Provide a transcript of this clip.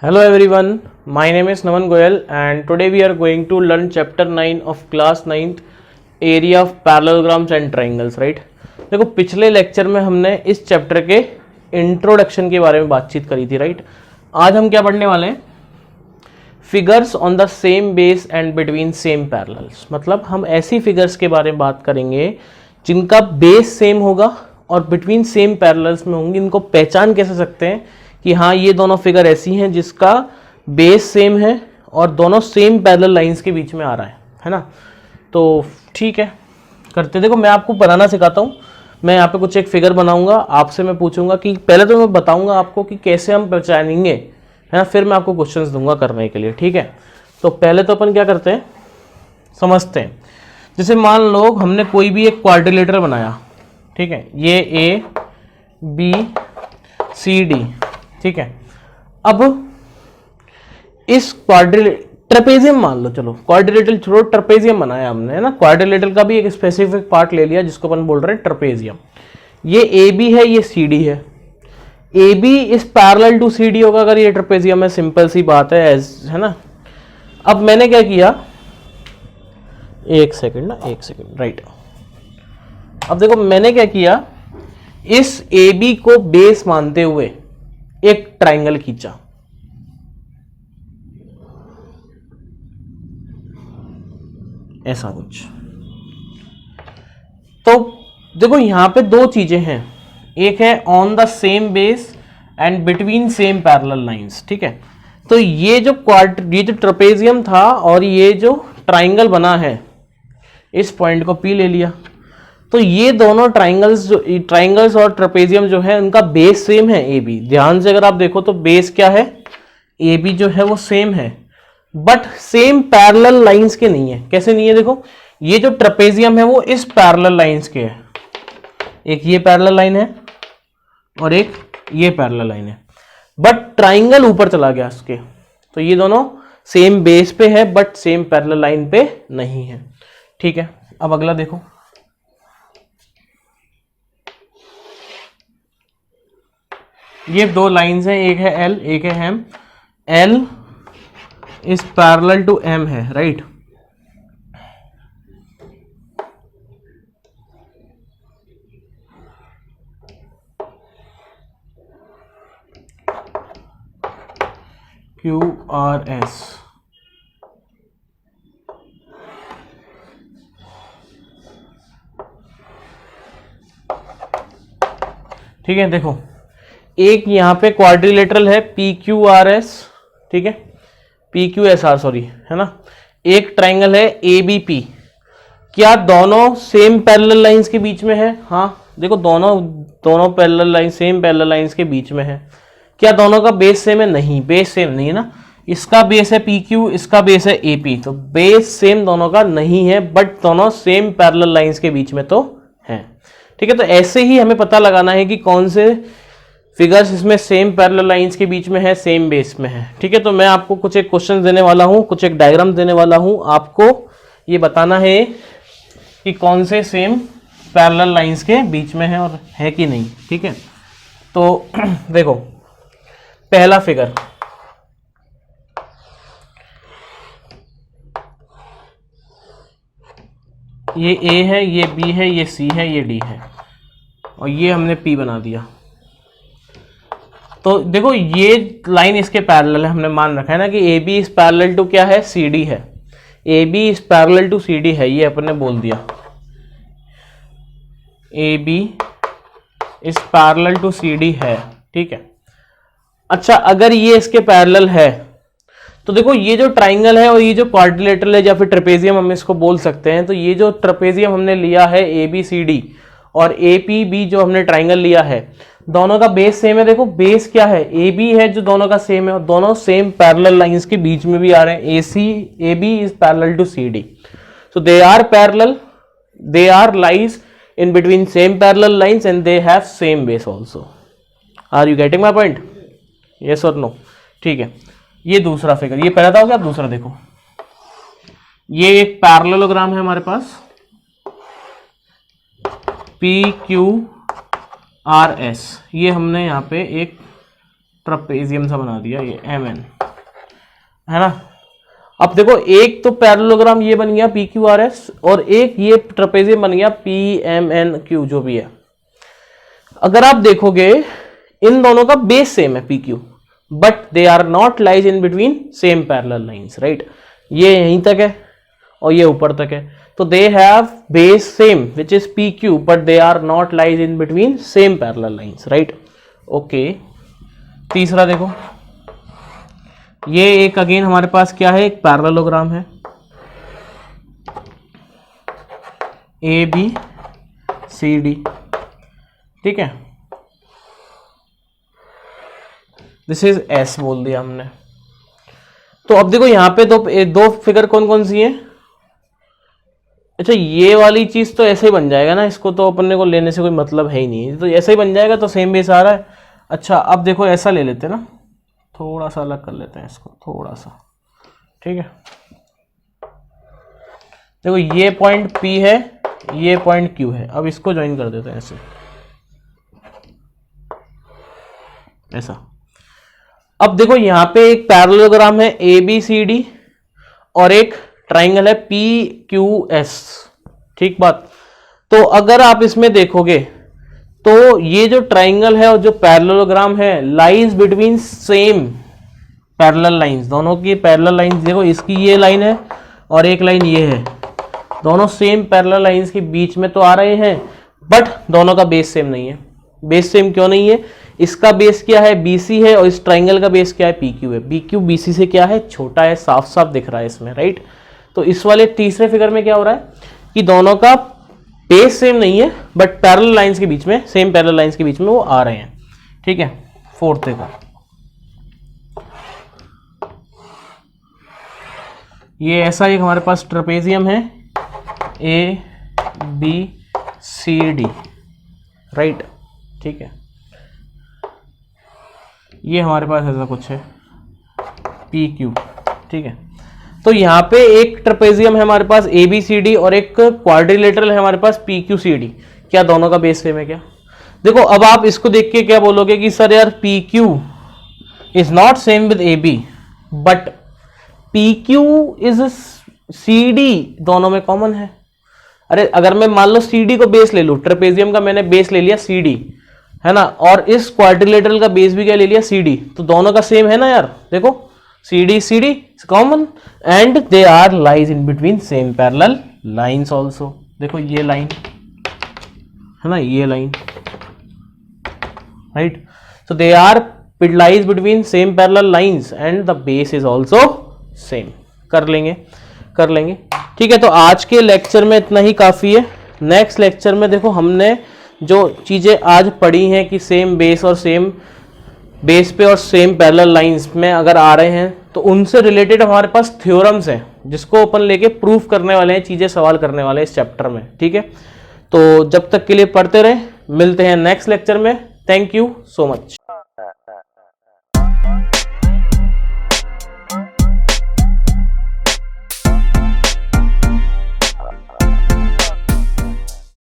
Hello everyone, my name is Naman Goyal and today we are going to learn chapter 9 of class 9th area of parallelograms and triangles, right? देखो पिछले lecture में हमने इस chapter के introduction के बारे में बातचीत करी थी, राइट? आज हम क्या पढ़ने वाले हैं? Figures on the same base and between same parallels. मतलब हम ऐसी फिगर्स के बारे में बात करेंगे जिनका बेस सेम होगा और बिटवीन सेम पैरेलल्स में होंगी। इनको पहचान कैसे सकते हैं कि हाँ ये दोनों फिगर ऐसी हैं जिसका बेस सेम है और दोनों सेम पैरेलल लाइंस के बीच में आ रहा है ना? तो ठीक है, करते। देखो मैं आपको बनाना सिखाता हूँ। मैं यहाँ पे कुछ एक फिगर बनाऊंगा, आपसे मैं पूछूंगा कि पहले तो मैं बताऊंगा आपको कि कैसे हम पहचानेंगे, है ना? फिर मैं आपको क्वेश्चंस दूंगा करने के लिए, ठीक है? तो पहले तो अपन क्या करते हैं, समझते हैं। जैसे मान लो हमने कोई भी एक क्वाड्रिलेटरल बनाया, ठीक है? ये ए बी सी डी, ठीक है? अब इस ट्रेपेजियम मान लो, चलो क्वाड्रिलेटरल छोड़ो, ट्रेपेजियम बनाया हमने, है ना? क्वाड्रिलेटरल का भी एक स्पेसिफिक पार्ट ले लिया जिसको अपन बोल रहे हैं ट्रेपेजियम। ये ए बी है, ये सी डी है। ए बी इस पैरेलल टू सी डी होगा अगर ये ट्रेपेजियम है, सिंपल सी बात है ना? अब मैंने क्या किया, एक सेकंड, राइट। अब देखो मैंने क्या किया, इस ए बी को बेस मानते हुए एक ट्राइंगल खींचा। ऐसा कुछ। तो देखो यहां पे दो चीजें हैं, एक है on the same base and between same parallel lines, ठीक है? तो ये जो ट्रेपेजियम था और ये जो ट्राइंगल बना है, इस पॉइंट को पी ले लिया। तो ये दोनों ट्राइंगल्स और ट्रेपेजियम जो है उनका बेस सेम है, ए बी। ध्यान से अगर आप देखो तो बेस क्या है, ए बी जो है वो सेम है, बट सेम पैरेलल लाइंस के नहीं है। कैसे नहीं है? देखो ये जो ट्रेपेजियम है वो इस पैरेलल लाइंस के है, एक ये पैरेलल लाइन है और एक ये पैरेलल लाइन है, बट ट्राइंगल ऊपर चला गया उसके। तो ये दोनों सेम बेस पे है बट सेम पैरेलल लाइन पे नहीं है, ठीक है? अब अगला देखो, ये दो लाइंस हैं, एक है एल एक है M. L is parallel to M है, राइट? क्यू आर एस, ठीक है? देखो एक यहां पे क्वाड्रिलेटरल है पी क्यू आर एस, ठीक है? P Q S R, sorry, है ना? एक ट्राइंगल है ए बी पी। क्या दोनों सेम पैरेलल लाइंस के बीच में है? हाँ, देखो दोनों parallel line same parallel lines के बीच में है। क्या दोनों का बेस सेम है? नहीं, बेस सेम नहीं है ना। इसका बेस है पी क्यू, इसका बेस है ए पी, तो बेस सेम दोनों का नहीं है, बट दोनों सेम पैरेलल लाइंस के बीच में तो है, ठीक है? तो ऐसे ही हमें पता लगाना है कि कौन से फिगर्स इसमें सेम पैरेलल लाइंस के बीच में है, सेम बेस में है, ठीक है? तो मैं आपको कुछ एक क्वेश्चन देने वाला हूं, कुछ एक डायग्राम देने वाला हूं, आपको ये बताना है कि कौन से सेम पैरेलल लाइंस के बीच में है और है कि नहीं, ठीक है? तो देखो पहला फिगर, ये ए है, ये बी है, ये सी है, ये डी है और ये हमने पी बना दिया। तो देखो ये लाइन इसके पैरेलल है, हमने मान रखा है ना कि A B is parallel to क्या है, सी डी है। A B is parallel to C D है, ये अपन ने बोल दिया। A B is parallel to C D है, ठीक है? अच्छा, अगर ये इसके पैरेलल है तो देखो ये जो ट्राइंगल है और ये जो क्वाड्रिलेटरल है या फिर ट्रेपेजियम हम इसको बोल सकते हैं, तो ये जो ट्रेपेजियम हमने लिया है ए बी सी डी और ए पी बी जो हमने ट्राइंगल लिया है, दोनों का बेस सेम है। देखो बेस क्या है, ए बी है जो दोनों का सेम है और दोनों सेम पैरेलल लाइंस के बीच में भी आ रहे हैं। A B is parallel to C D, so they are parallel, they are lies in between same parallel lines and they have same base also. Are you getting my point? Yes और no? ठीक है। ये दूसरा figure, ये पहला था हो गया। दूसरा देखो, ये एक पैरेललोग्राम है हमारे पास, पी क्यू आर एस। ये हमने यहाँ पे एक ट्रेपेजियम सा बना दिया, ये एम एन। है ना। अब देखो एक तो पैरेललोग्राम ये बन गया PQRS और एक ये ट्रेपेजियम बन गया PMNQ जो भी है। अगर आप देखोगे इन दोनों का बेस सेम है PQ, but they are not lies in between same parallel lines, right. ये यहीं तक है और ये ऊपर तक है, तो they have base same which is PQ but they are not lies in between same parallel lines, right. Okay, तीसरा देखो, ये एक अगेन हमारे पास क्या है, एक पैरेललोग्राम है ABCD, ठीक है। दिस इज S बोल दिया हमने। तो अब देखो यहां पे दो फिगर कौन कौन सी हैं। अच्छा, ये वाली चीज तो ऐसे ही बन जाएगा ना, इसको तो अपने को लेने से कोई मतलब है ही नहीं, तो ऐसा ही बन जाएगा, तो सेम बेस आ रहा है। अच्छा, अब देखो ऐसा ले लेते हैं ना, थोड़ा सा अलग कर लेते हैं इसको, थोड़ा सा, ठीक है। देखो ये पॉइंट P है, ये पॉइंट Q है, अब इसको ज्वाइन कर देते हैं ऐसे, ऐसा। अब देखो यहां पे एक पैरेललोग्राम है ABCD और एक ट्राइंगल है PQS, ठीक बात। तो अगर आप इसमें देखोगे तो ये जो ट्राइंगल है और जो पैरेललोग्राम है lies between same parallel lines, दोनों की पैरेलल लाइंस देखो, इसकी ये लाइन है और एक लाइन ये है, दोनों सेम पैरेलल लाइंस के बीच में तो आ रहे हैं, बट दोनों का बेस सेम नहीं है। बेस सेम क्यों नहीं है, इसका बेस क्या है BC है और इस ट्राइंगल का बेस क्या है PQ है। BQ BC से क्या है, छोटा है, साफ साफ दिख रहा है इसमें, राइट। तो इस वाले तीसरे फिगर में क्या हो रहा है कि दोनों का बेस सेम नहीं है, बट पैरेलल लाइंस के बीच में, सेम पैरेलल लाइंस के बीच में वो आ रहे हैं, ठीक है। फोर्थ देखो, ये ऐसा एक हमारे पास ट्रेपेजियम है ABCD, राइट, ठीक है। ये हमारे पास ऐसा कुछ है PQ, ठीक है। तो यहाँ पे एक ट्रेपेजियम है हमारे पास ABCD और एक क्वाड्रिलेटरल है हमारे पास PQCD। क्या दोनों का बेस सेम है क्या? देखो अब आप इसको देख के क्या बोलोगे कि सर यार PQ is not same with AB but PQ is CD, दोनों में कॉमन है। अरे अगर मैं मान लो CD को बेस ले लूं, ट्रेपेजियम का मैंने बेस ले लिया CD, है ना, और इस क्वाड्रिलेटरल का बेस भी क्या ले लिया CD, तो दोनों का सेम है ना यार। देखो CD common and they are lies in between same parallel lines also. देखो ये लाइन है ना, ये line, right. So they are lies between same parallel lines and the base is also same. कर लेंगे, ठीक है। तो आज के लेक्चर में इतना ही काफी है। नेक्स्ट लेक्चर में देखो हमने जो चीजें आज पढ़ी हैं कि सेम बेस और सेम बेस पे और सेम पैरेलल लाइंस में अगर आ रहे हैं तो उनसे रिलेटेड हमारे पास थ्योरम्स हैं जिसको अपन लेके प्रूफ करने वाले हैं, चीजें सवाल करने वाले हैं इस चैप्टर में, ठीक है। तो जब तक के लिए पढ़ते रहे, मिलते हैं नेक्स्ट लेक्चर में। Thank you so much.